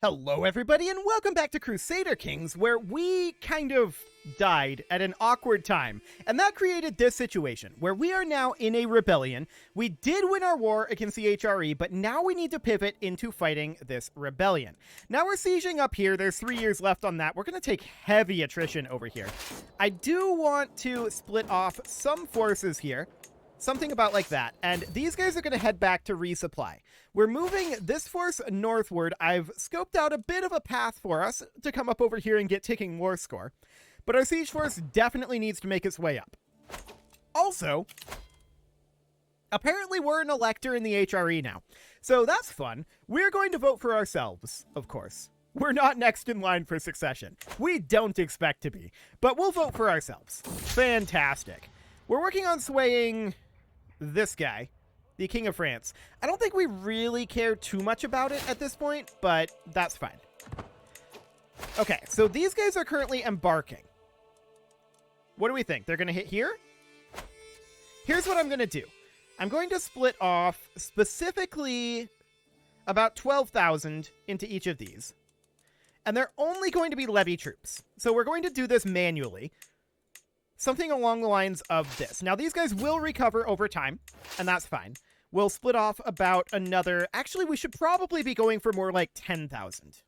Hello everybody and welcome back to Crusader Kings, where we kind of died at an awkward time. And that created this situation, where we are now in a rebellion. We did win our war against the HRE, but now we need to pivot into fighting this rebellion. Now we're sieging up here, there's 3 years left on that. We're going to take heavy attrition over here. I do want to split off some forces here. Something about like that. And these guys are going to head back to resupply. We're moving this force northward. I've scoped out a bit of a path for us to come up over here and get ticking war score. But our siege force definitely needs to make its way up. Also, apparently we're an elector in the HRE now. So that's fun. We're going to vote for ourselves, of course. We're not next in line for succession. We don't expect to be. But we'll vote for ourselves. Fantastic. We're working on swaying this guy, the King of France. I don't think we really care too much about it at this point, but that's fine. Okay, so these guys are currently embarking. What do we think? They're going to hit here? Here's what I'm going to do. I'm going to split off specifically about 12,000 into each of these. And they're only going to be levy troops. So we're going to do this manually. Something along the lines of this. Now, these guys will recover over time, and that's fine. We'll split off about another... Actually, we should probably be going for more like 10,000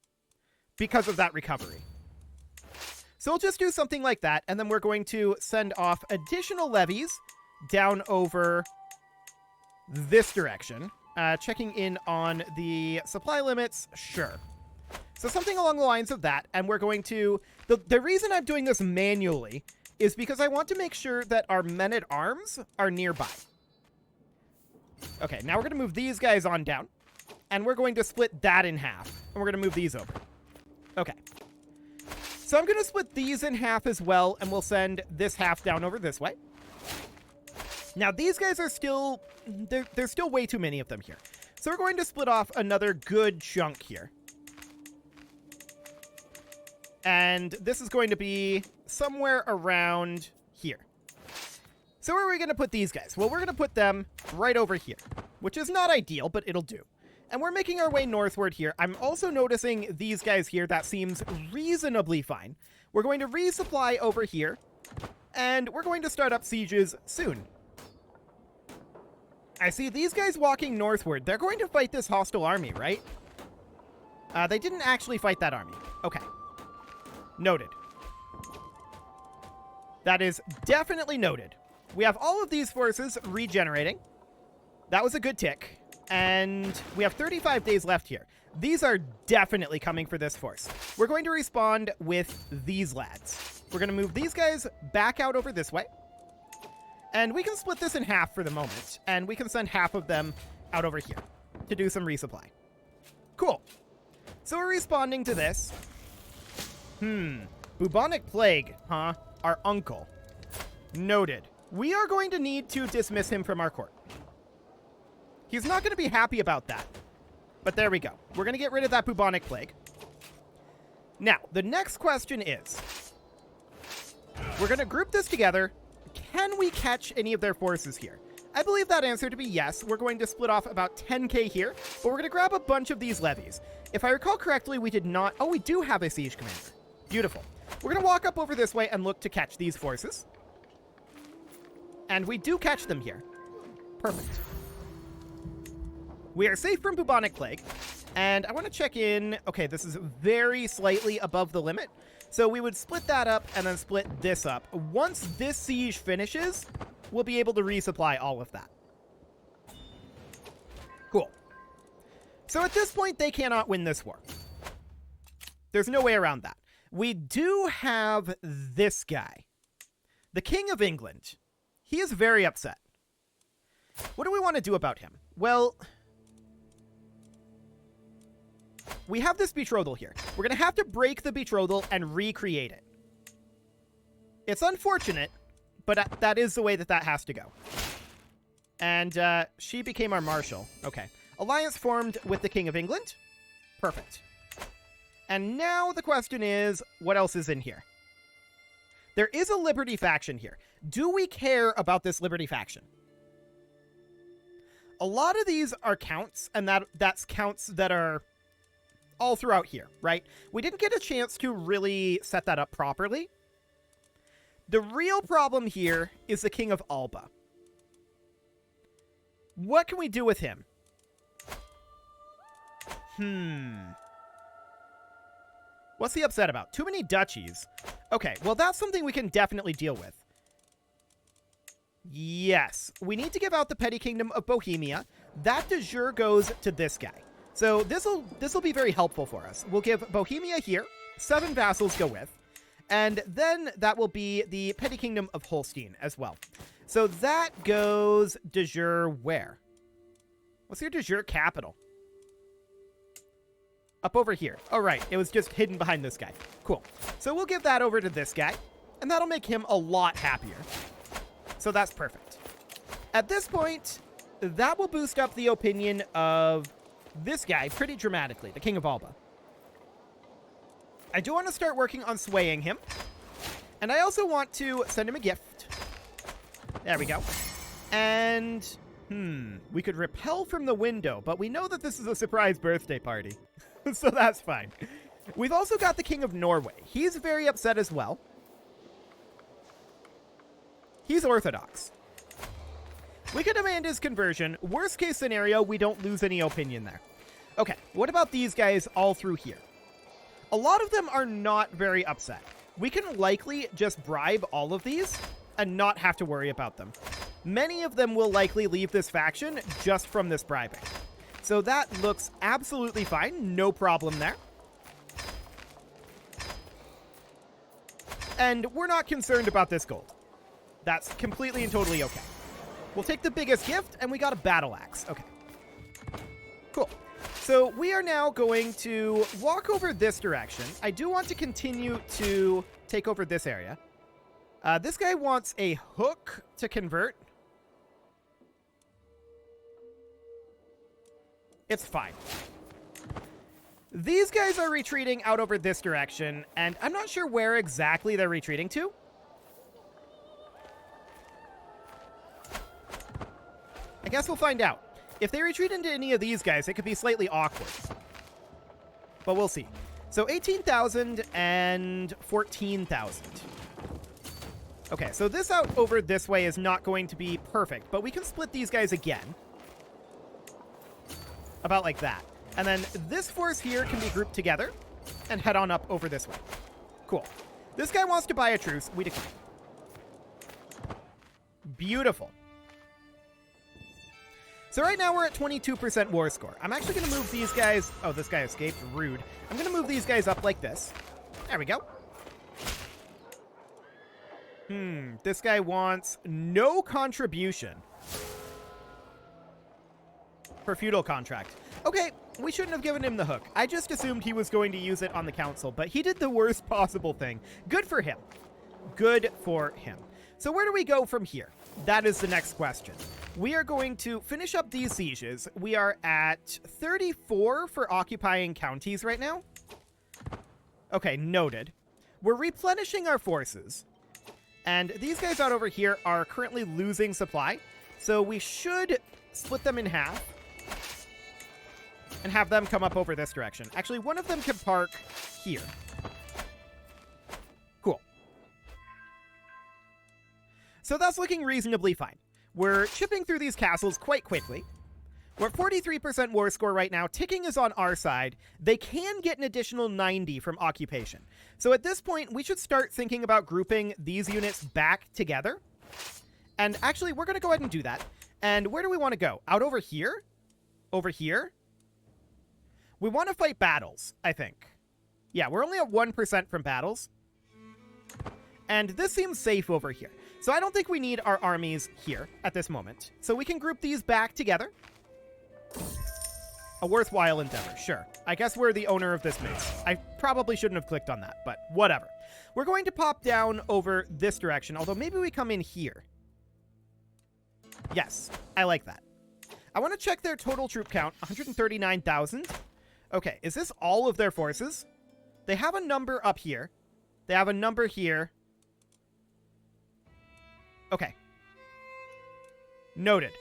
because of that recovery. So we'll just do something like that, and then we're going to send off additional levies down over this direction. Checking in on the supply limits, sure. So something along the lines of that, and we're going to... The reason I'm doing this manually is because I want to make sure that our men-at-arms are nearby. Okay, now we're going to move these guys on down. And we're going to split that in half. And we're going to move these over. Okay. So I'm going to split these in half as well, and we'll send this half down over this way. Now, these guys are still... There's still way too many of them here. So we're going to split off another good chunk here. And this is going to be somewhere around here. So where are we going to put these guys? Well, we're going to put them right over here, which is not ideal, but it'll do. And we're making our way northward here. I'm also noticing these guys here. That seems reasonably fine. We're going to resupply over here, and we're going to start up sieges soon. I see these guys walking northward. They're going to fight this hostile army, right? They didn't actually fight that army. Okay. Noted. That is definitely noted. We have all of these forces regenerating. That was a good tick. And we have 35 days left here. These are definitely coming for this force. We're going to respond with these lads. We're going to move these guys back out over this way. And we can split this in half for the moment. And we can send half of them out over here to do some resupply. Cool. So we're responding to this. Bubonic plague, huh? Our uncle. Noted. We are going to need to dismiss him from our court. He's not going to be happy about that. But there we go. We're going to get rid of that bubonic plague. Now, the next question is, we're going to group this together. Can we catch any of their forces here? I believe that answer to be yes. We're going to split off about 10k here, but we're going to grab a bunch of these levies. If I recall correctly, we did not... Oh, we do have a siege commander. Beautiful. We're going to walk up over this way and look to catch these forces. And we do catch them here. Perfect. We are safe from bubonic plague. And I want to check in... Okay, this is very slightly above the limit. So we would split that up and then split this up. Once this siege finishes, we'll be able to resupply all of that. Cool. So at this point, they cannot win this war. There's no way around that. We do have this guy, the King of England. He is very upset. What do we want to do about him? Well, we have this betrothal here. We're going to have to break the betrothal and recreate it. It's unfortunate, but that is the way that has to go. And she became our marshal. Okay. Alliance formed with the King of England. Perfect. And now the question is, what else is in here? There is a Liberty faction here. Do we care about this Liberty faction? A lot of these are counts, and that's counts that are all throughout here, right? We didn't get a chance to really set that up properly. The real problem here is the King of Alba. What can we do with him? What's he upset about? Too many duchies. Okay, well, that's something we can definitely deal with. Yes, we need to give out the petty kingdom of Bohemia. That de jure goes to this guy. So this'll be very helpful for us. We'll give Bohemia here. 7 vassals go with. And then that will be the petty kingdom of Holstein as well. So that goes de jure where? What's your de jure capital? Up over here. Oh, right. It was just hidden behind this guy. Cool. So we'll give that over to this guy. And that'll make him a lot happier. So that's perfect. At this point, that will boost up the opinion of this guy pretty dramatically, the King of Alba. I do want to start working on swaying him. And I also want to send him a gift. There we go. And, we could repel from the window, but we know that this is a surprise birthday party. So that's fine. We've also got the King of Norway. He's very upset as well. He's Orthodox. We could demand his conversion. Worst case scenario, we don't lose any opinion there. Okay, what about these guys all through here? A lot of them are not very upset. We can likely just bribe all of these and not have to worry about them. Many of them will likely leave this faction just from this bribing. So that looks absolutely fine. No problem there. And we're not concerned about this gold. That's completely and totally okay. We'll take the biggest gift, and we got a battle axe. Okay. Cool. So we are now going to walk over this direction. I do want to continue to take over this area. This guy wants a hook to convert. It's fine. These guys are retreating out over this direction, and I'm not sure where exactly they're retreating to. I guess we'll find out. If they retreat into any of these guys, it could be slightly awkward. But we'll see. So 18,000 and 14,000. Okay, so this out over this way is not going to be perfect, but we can split these guys again. About like that. And then this force here can be grouped together and head on up over this way. Cool. This guy wants to buy a truce. We decline. Beautiful. So right now we're at 22% war score. I'm actually going to move these guys... Oh, this guy escaped. Rude. I'm going to move these guys up like this. There we go. This guy wants no contribution for feudal contract. Okay, we shouldn't have given him the hook. I just assumed he was going to use it on the council, but he did the worst possible thing. Good for him. Good for him. So where do we go from here? That is the next question. We are going to finish up these sieges. We are at 34 for occupying counties right now. Okay, noted. We're replenishing our forces. And these guys out over here are currently losing supply. So we should split them in half and have them come up over this direction. Actually, one of them can park here. Cool. So that's looking reasonably fine. We're chipping through these castles quite quickly. We're at 43% war score right now. Ticking is on our side. They can get an additional 90 from occupation. So at this point, we should start thinking about grouping these units back together. And actually, we're going to go ahead and do that. And where do we want to go? Out over here? Over here? We want to fight battles, I think. Yeah, we're only at 1% from battles. And this seems safe over here. So I don't think we need our armies here at this moment. So we can group these back together. A worthwhile endeavor, sure. I guess we're the owner of this base. I probably shouldn't have clicked on that, but whatever. We're going to pop down over this direction, although maybe we come in here. Yes, I like that. I want to check their total troop count, 139,000. Okay, is this all of their forces? They have a number up here. They have a number here. Okay. Noted.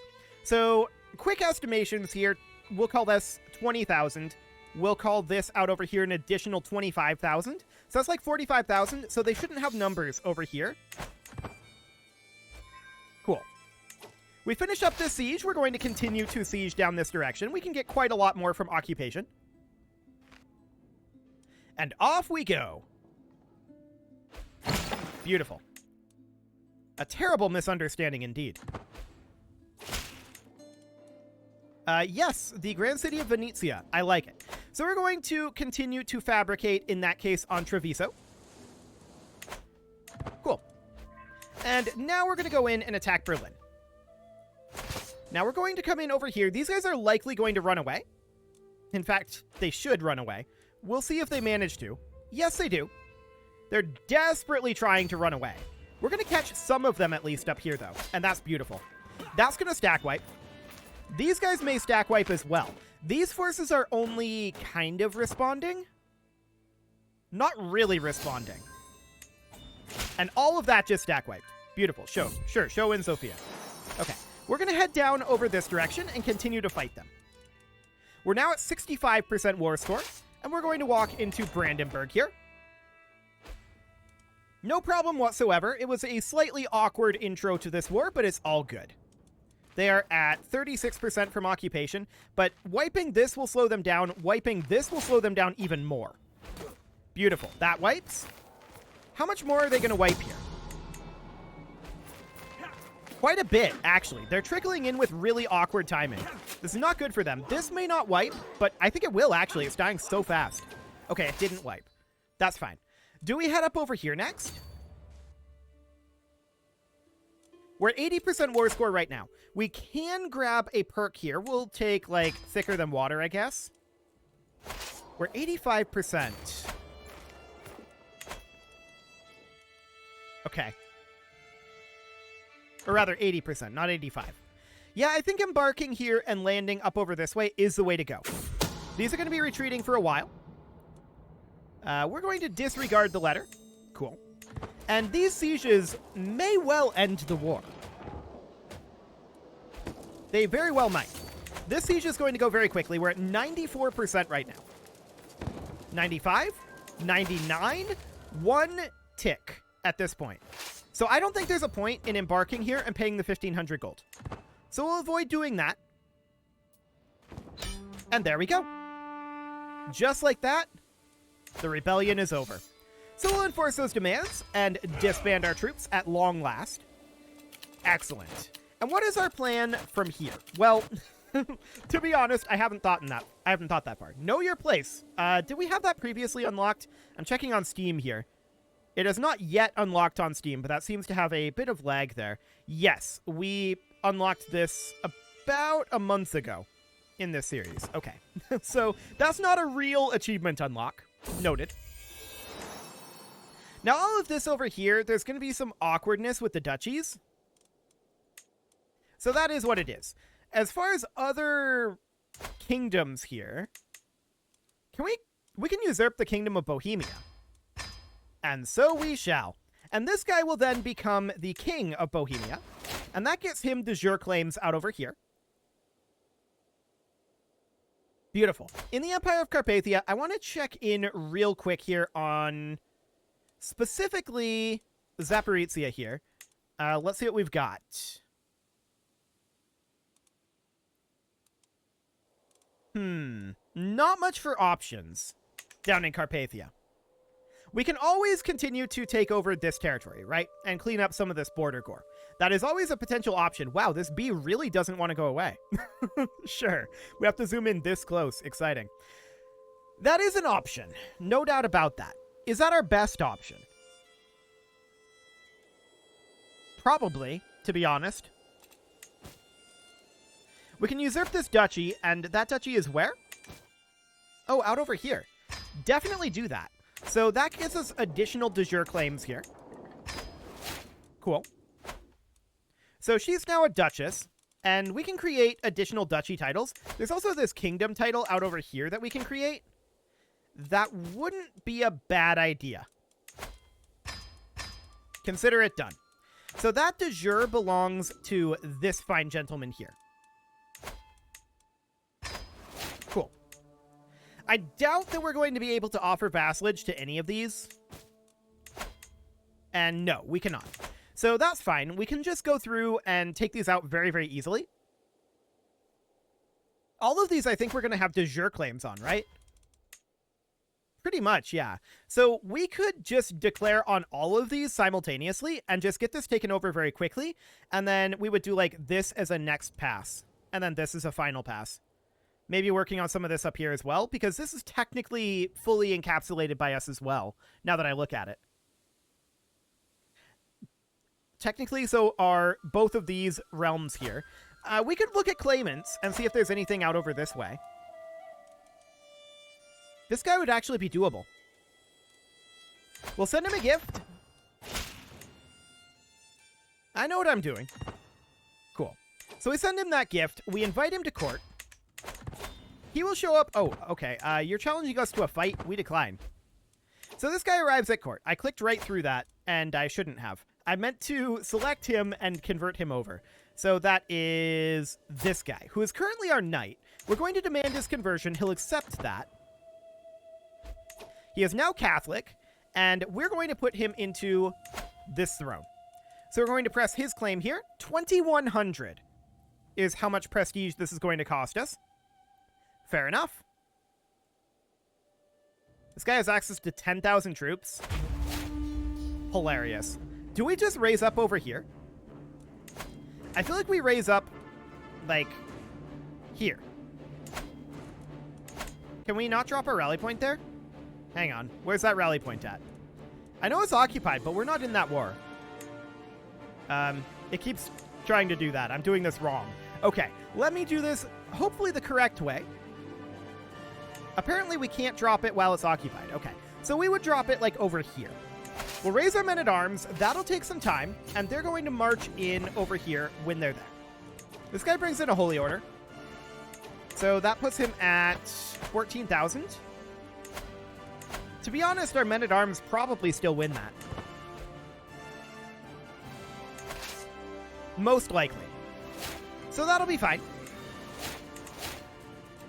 So, quick estimations here. We'll call this 20,000. We'll call this out over here an additional 25,000. So that's like 45,000. So they shouldn't have numbers over here. Cool. We finish up this siege. We're going to continue to siege down this direction. We can get quite a lot more from occupation. And off we go. Beautiful. A terrible misunderstanding indeed. Yes, the Grand City of Venezia. I like it. So we're going to continue to fabricate, in that case, on Treviso. Cool. And now we're going to go in and attack Berlin. Now we're going to come in over here. These guys are likely going to run away. In fact, they should run away. We'll see if they manage to. Yes, they do. They're desperately trying to run away. We're going to catch some of them at least up here, though. And that's beautiful. That's going to stack wipe. These guys may stack wipe as well. These forces are only kind of responding. Not really responding. And all of that just stack wiped. Beautiful. Show. Sure. Show in Sofia. Okay. We're going to head down over this direction and continue to fight them. We're now at 65% war score. And we're going to walk into Brandenburg here. No problem whatsoever. It was a slightly awkward intro to this war, but it's all good. They are at 36% from occupation, but wiping this will slow them down. Wiping this will slow them down even more. Beautiful. That wipes. How much more are they going to wipe here? Quite a bit, actually. They're trickling in with really awkward timing. This is not good for them. This may not wipe, but I think it will, actually. It's dying so fast. Okay, it didn't wipe. That's fine. Do we head up over here next? We're at 80% war score right now. We can grab a perk here. We'll take, like, thicker than water, I guess. We're 85%. Okay. Or rather, 80%, not 85. Yeah, I think embarking here and landing up over this way is the way to go. These are going to be retreating for a while. We're going to disregard the letter. Cool. And these sieges may well end the war. They very well might. This siege is going to go very quickly. We're at 94% right now. 95, 99, one tick at this point. So I don't think there's a point in embarking here and paying the 1,500 gold. So we'll avoid doing that. And there we go. Just like that, the rebellion is over. So we'll enforce those demands and disband our troops at long last. Excellent. And what is our plan from here? Well, to be honest, I haven't thought that far. Know your place. Did we have that previously unlocked? I'm checking on Steam here. It is not yet unlocked on Steam, but that seems to have a bit of lag there. Yes, we unlocked this about a month ago in this series. Okay. So that's not a real achievement unlock. Noted. Now, all of this over here, there's going to be some awkwardness with the duchies. So that is what it is. As far as other kingdoms here, we can usurp the kingdom of Bohemia. And so we shall. And this guy will then become the king of Bohemia. And that gets him de jure claims out over here. Beautiful. In the Empire of Carpathia, I want to check in real quick here on specifically Zaporizhia here. Let's see what we've got. Not much for options down in Carpathia. We can always continue to take over this territory, right? And clean up some of this border gore. That is always a potential option. Wow, this bee really doesn't want to go away. Sure. We have to zoom in this close. Exciting. That is an option. No doubt about that. Is that our best option? Probably, to be honest. We can usurp this duchy, and that duchy is where? Oh, out over here. Definitely do that. So that gives us additional de jure claims here. Cool. So she's now a duchess, and we can create additional duchy titles. There's also this kingdom title out over here that we can create. That wouldn't be a bad idea. Consider it done. So that de jure belongs to this fine gentleman here. Cool. I doubt that we're going to be able to offer vassalage to any of these. And no, we cannot. So that's fine. We can just go through and take these out very, very easily. All of these, I think we're going to have de jure claims on, right? Pretty much, yeah. So we could just declare on all of these simultaneously and just get this taken over very quickly. And then we would do like this as a next pass. And then this is a final pass. Maybe working on some of this up here as well, because this is technically fully encapsulated by us as well, now that I look at it. Technically, so are both of these realms here. We could look at claimants and see if there's anything out over this way. This guy would actually be doable. We'll send him a gift. I know what I'm doing. Cool. So we send him that gift. We invite him to court. He will show up. Oh, okay. You're challenging us to a fight. We decline. So this guy arrives at court. I clicked right through that, and I shouldn't have. I meant to select him and convert him over. So that is this guy, who is currently our knight. We're going to demand his conversion. He'll accept that. He is now Catholic, and we're going to put him into this throne. So we're going to press his claim here. 2,100 is how much prestige this is going to cost us. Fair enough. This guy has access to 10,000 troops. Hilarious. Do we just raise up over here? I feel like we raise up, like, here. Can we not drop our rally point there? Hang on. Where's that rally point at? I know it's occupied, but we're not in that war. It keeps trying to do that. I'm doing this wrong. Okay, let me do this, hopefully the correct way. Apparently we can't drop it while it's occupied. Okay, so we would drop it, like, over here. We'll raise our men-at-arms. That'll take some time, and they're going to march in over here when they're there. This guy brings in a holy order. So that puts him at 14,000. To be honest, our men-at-arms probably still win that. Most likely. So that'll be fine.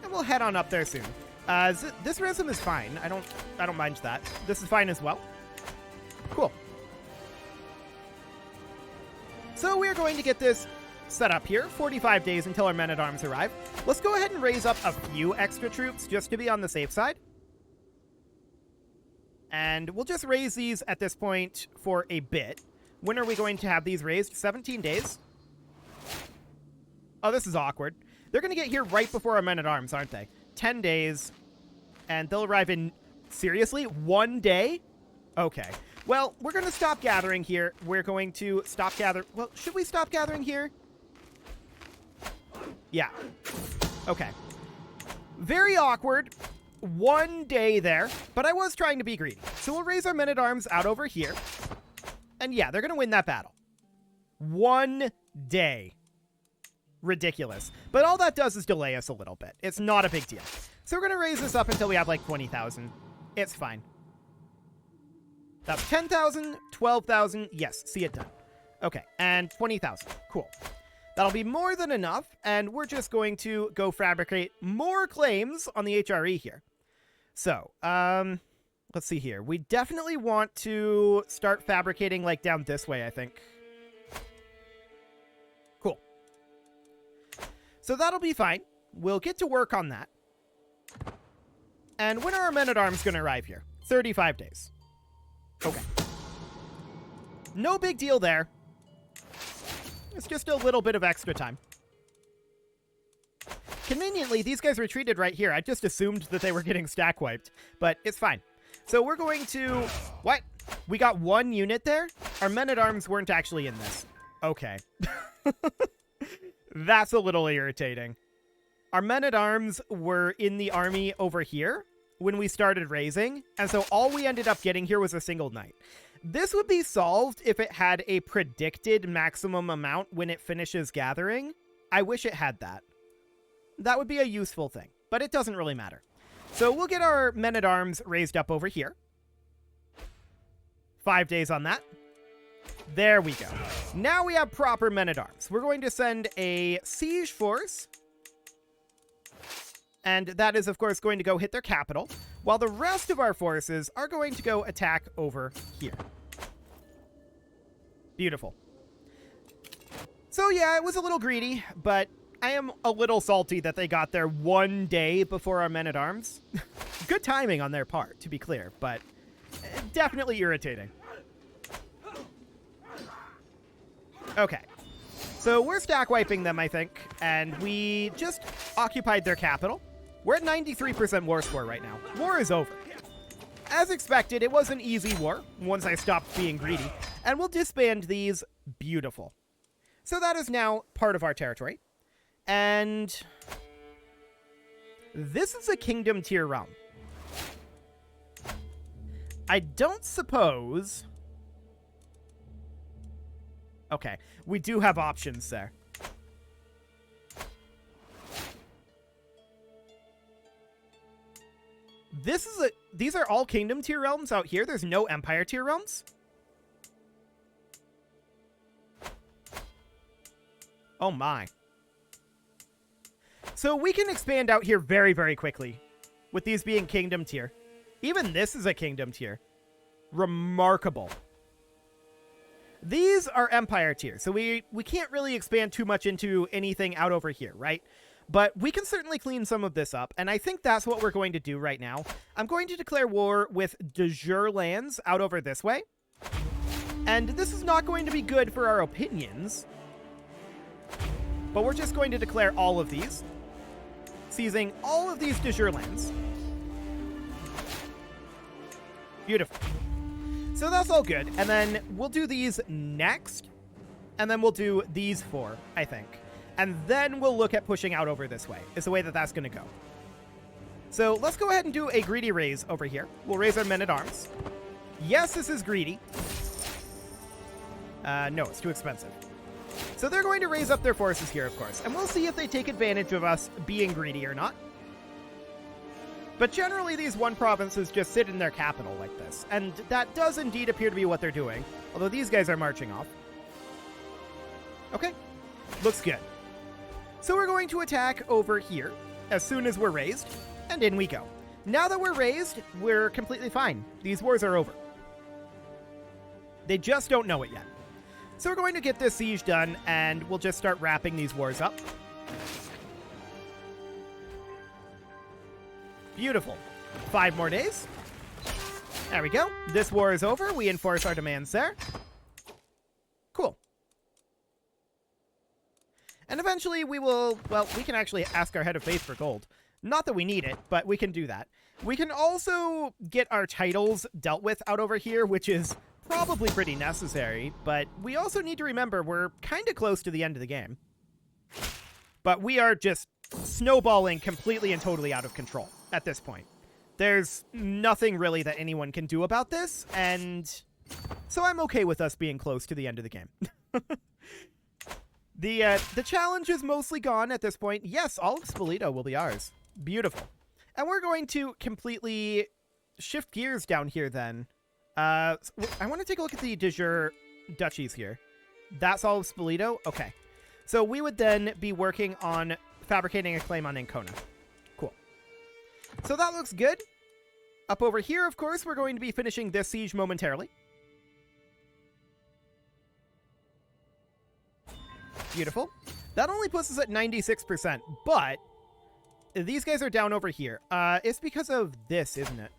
And we'll head on up there soon. This rhythm is fine. I don't mind that. This is fine as well. Cool. So we're going to get this set up here. 45 days until our men-at-arms arrive. Let's go ahead and raise up a few extra troops just to be on the safe side. And we'll just raise these at this point for a bit. When are we going to have these raised? 17 days? Oh, this is awkward. They're going to get here right before our men-at-arms, aren't they? 10 days. And they'll arrive in... Seriously? 1 day? Okay. Well, we're going to stop gathering here. We're going to stop gathering... Well, should we stop gathering here? Yeah. Okay. Very awkward. 1 day there. But I was trying to be greedy. So we'll raise our men-at-arms out over here. And yeah, they're going to win that battle. 1 day. Ridiculous. But all that does is delay us a little bit. It's not a big deal. So we're going to raise this up until we have like 20,000. It's fine. That's 10,000, 12,000. Yes, see it done. Okay, and 20,000. Cool. That'll be more than enough, and we're just going to go fabricate more claims on the HRE here. So, let's see here. We definitely want to start fabricating, like, down this way, I think. Cool. So that'll be fine. We'll get to work on that. And when are our men-at-arms going to arrive here? 35 days. Okay. No big deal there. It's just a little bit of extra time. Conveniently, these guys retreated right here. I just assumed that they were getting stack wiped, but it's fine. So we're going to... What? We got 1 unit there? Our men-at-arms weren't actually in this. Okay. That's a little irritating. Our men-at-arms were in the army over here when we started raising, and so all we ended up getting here was a single knight. This would be solved if it had a predicted maximum amount when it finishes gathering. I wish it had that. That would be a useful thing, but it doesn't really matter. So we'll get our men-at-arms raised up over here. 5 days on that. There we go. Now we have proper men-at-arms. We're going to send a siege force. And that is, of course, going to go hit their capital, while the rest of our forces are going to go attack over here. Beautiful. So yeah, it was a little greedy, but I am a little salty that they got there one day before our men-at-arms. Good timing on their part, to be clear, but definitely irritating. Okay. So we're stack wiping them, I think, and we just occupied their capital. We're at 93% war score right now. War is over. As expected, it was an easy war once I stopped being greedy, and we'll disband these. Beautiful. So that is now part of our territory. And this is a kingdom tier realm. I don't suppose... Okay, we do have options there. These are all kingdom tier realms out here. There's no empire tier realms. Oh my. So we can expand out here very, very quickly with these being kingdom tier. Even this is a kingdom tier. Remarkable. These are empire tier, so we can't really expand too much into anything out over here, right? But we can certainly clean some of this up, and I think that's what we're going to do right now. I'm going to declare war with de jure lands out over this way. And this is not going to be good for our opinions. But we're just going to declare all of these, seizing all of these de jure lands. Beautiful. So that's all good. And then we'll do these next. And then we'll do these four, I think. And then we'll look at pushing out over this way, is the way that that's going to go. So let's go ahead and do a greedy raise over here. We'll raise our men-at-arms. Yes, this is greedy. No, it's too expensive. So they're going to raise up their forces here, of course. And we'll see if they take advantage of us being greedy or not. But generally, these one provinces just sit in their capital like this. And that does indeed appear to be what they're doing. Although these guys are marching off. Okay. Looks good. So we're going to attack over here as soon as we're raised. And in we go. Now that we're raised, we're completely fine. These wars are over. They just don't know it yet. So we're going to get this siege done, and we'll just start wrapping these wars up. Beautiful. 5 more days. There we go. This war is over. We enforce our demands there. Cool. And eventually we will, well, we can actually ask our head of faith for gold. Not that we need it, but we can do that. We can also get our titles dealt with out over here, which is probably pretty necessary, but we also need to remember we're kind of close to the end of the game. But we are just snowballing completely and totally out of control at this point. There's nothing really that anyone can do about this, and so I'm okay with us being close to the end of the game. The challenge is mostly gone at this point. Yes, all of Spoleto will be ours. Beautiful. And we're going to completely shift gears down here then. I want to take a look at the de jure duchies here. That's all of Spoleto? Okay. So we would then be working on fabricating a claim on Ancona. Cool. So that looks good. Up over here, of course, we're going to be finishing this siege momentarily. Beautiful. That only puts us at 96%, but these guys are down over here. It's because of this, isn't it?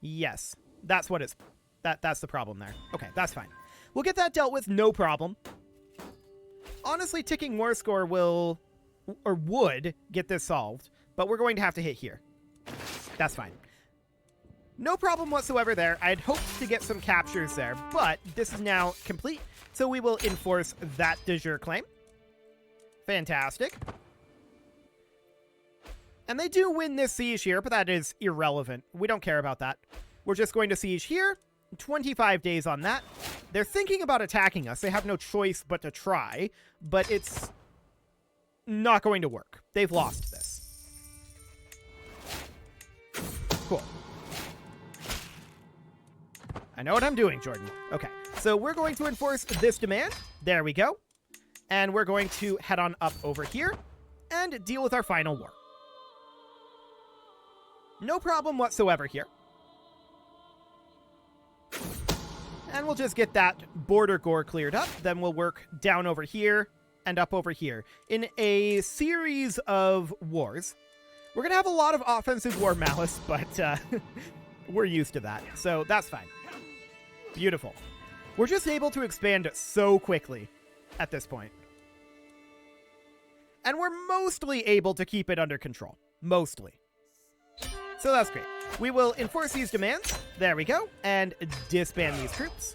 Yes. That's what it's... That's the problem there. Okay, that's fine. We'll get that dealt with, no problem. Honestly, ticking war score will... or would get this solved, but we're going to have to hit here. That's fine. No problem whatsoever there. I'd hoped to get some captures there, but this is now complete, so we will enforce that de jure claim. Fantastic. And they do win this siege here, but that is irrelevant. We don't care about that. We're just going to siege here. 25 days on that. They're thinking about attacking us. They have no choice but to try, but it's not going to work. They've lost this. Cool. I know what I'm doing, Jordan. Okay, so we're going to enforce this demand. There we go. And we're going to head on up over here and deal with our final war. No problem whatsoever here. And we'll just get that border gore cleared up. Then we'll work down over here and up over here in a series of wars. We're going to have a lot of offensive war malice, but we're used to that, so that's fine. Beautiful. We're just able to expand so quickly at this point. And we're mostly able to keep it under control. Mostly. So that's great. We will enforce these demands. There we go. And disband these troops.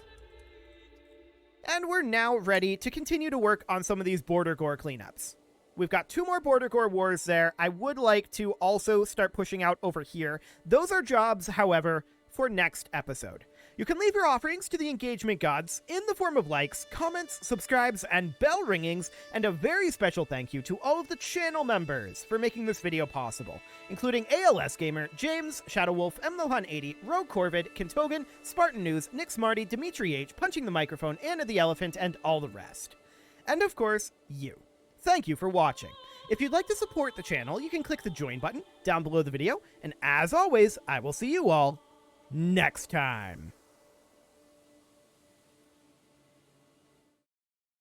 And we're now ready to continue to work on some of these border gore cleanups. We've got 2 more border gore wars there. I would like to also start pushing out over here. Those are jobs, however, for next episode. You can leave your offerings to the engagement gods in the form of likes, comments, subscribes, and bell ringings, and a very special thank you to all of the channel members for making this video possible, including ALS Gamer, James, Shadowwolf, MLohan80, Rogue Corvid, Kintogan, Spartan News, Nick Smarty, Dimitri H, Punching the Microphone, Anna the Elephant, and all the rest. And of course, you. Thank you for watching. If you'd like to support the channel, you can click the join button down below the video, and as always, I will see you all next time.